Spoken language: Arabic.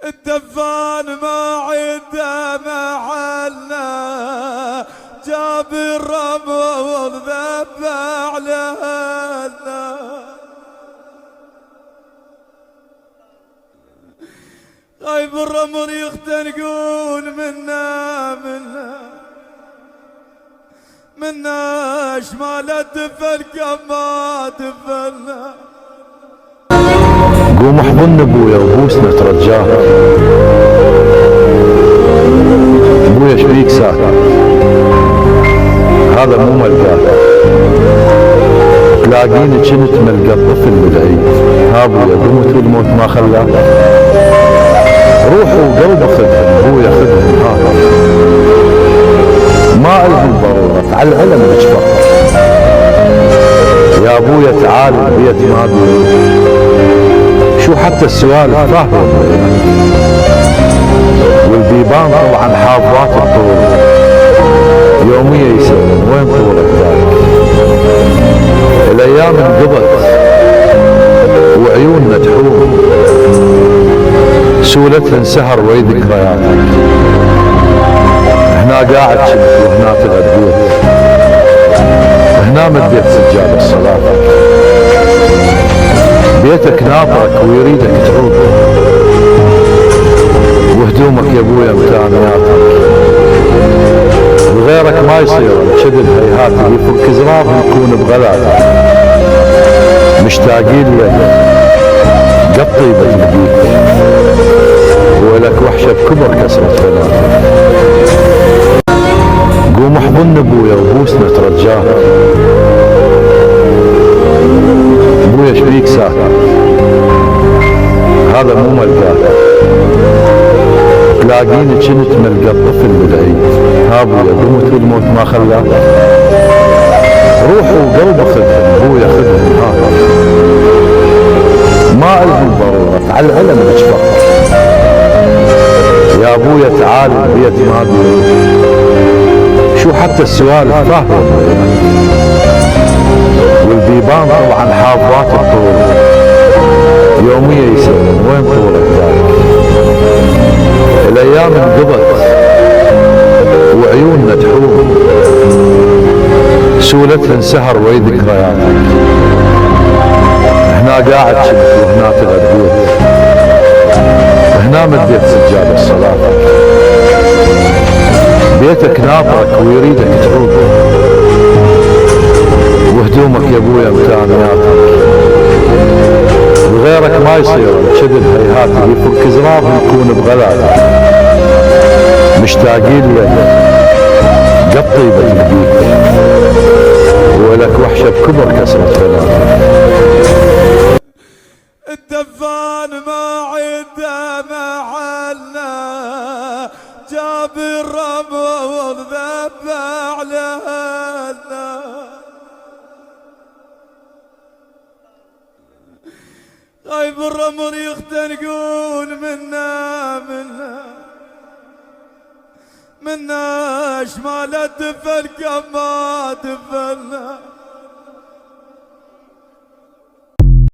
الدفان ما عنده محلنا، جاب الرمل ذبح لهنا. غايب الرمل يختنقون منا شمال دفل كما دفلنا. قوم احضن ابويا وبوسنا ترجاه، ابويا شبيك ساكت؟ هذا مو ملقاه، تلاقيني جنت ملقى الطفل بالعيد. ها ابويا قمت والموت ما خلاه، روح وقلب خذهم ابويا خذهم. ها ما الهم ضرورة على العلم بجفر، يا ابويا تعال البيت ما بيه، شو حتى السوالف فاهمة، والبيبان طبعا حافظات الطول، يومية يسألون وين طولك ذاك. الايام انقضت وعيوننا تحوم، سولتهن سهر وي ذكرياتك. هنا قاعد كنت وهنا تغديت، هنا مديت سجاد الصلاة، بيتك ناطرك ويريدك تعود، وهدومك يا ابويا امكانياتك، وغيرك ما يصير شدد هيهاتك، يفك زراب نكون بغلاتك. مشتاقين لك قطي بتلقيك، ولك وحشة بكبر كسرة بناتك. قوم احضن ابويا وبوسنا ترجاه، ابويا شبيك ساكت؟ هذا مو ملقاه، تلاقيني جنت ملقى الطفل بالعيد. ها ابويا قمت والموت ما خلاه، روح وقلب خذهم ابويا خذهم. ها ما الهم ضرورة على العلم بجفر، يا ابويا تعال البيت ما بيه، شو حتى السوالف فاهمة، والبيبان طبعا حافظات الطول، يومية يسألون وين طولك ذاك. الايام انقضت وعيوننا تحوم، سولتهن سهر وي ذكرياتك. هنا قاعد كنت وهنا تغديت، هنا مديت سجاد الصلاة، بيتك ناطرك ويريدك تعود، وهدومك يا ابويا امكانياتك، وغيرك ما يصير شدد هيهاتك، يفك زراب نكون بغلاتك. مشتاقين لك قطي بتلقيك، ولك وحشة بكبر كسرة بناتك. الدفان ما عنده محلنا، جاب الرمل ذبح لهنا. غايب الرمل يختنقون منا شمال دفل كما دفلنا.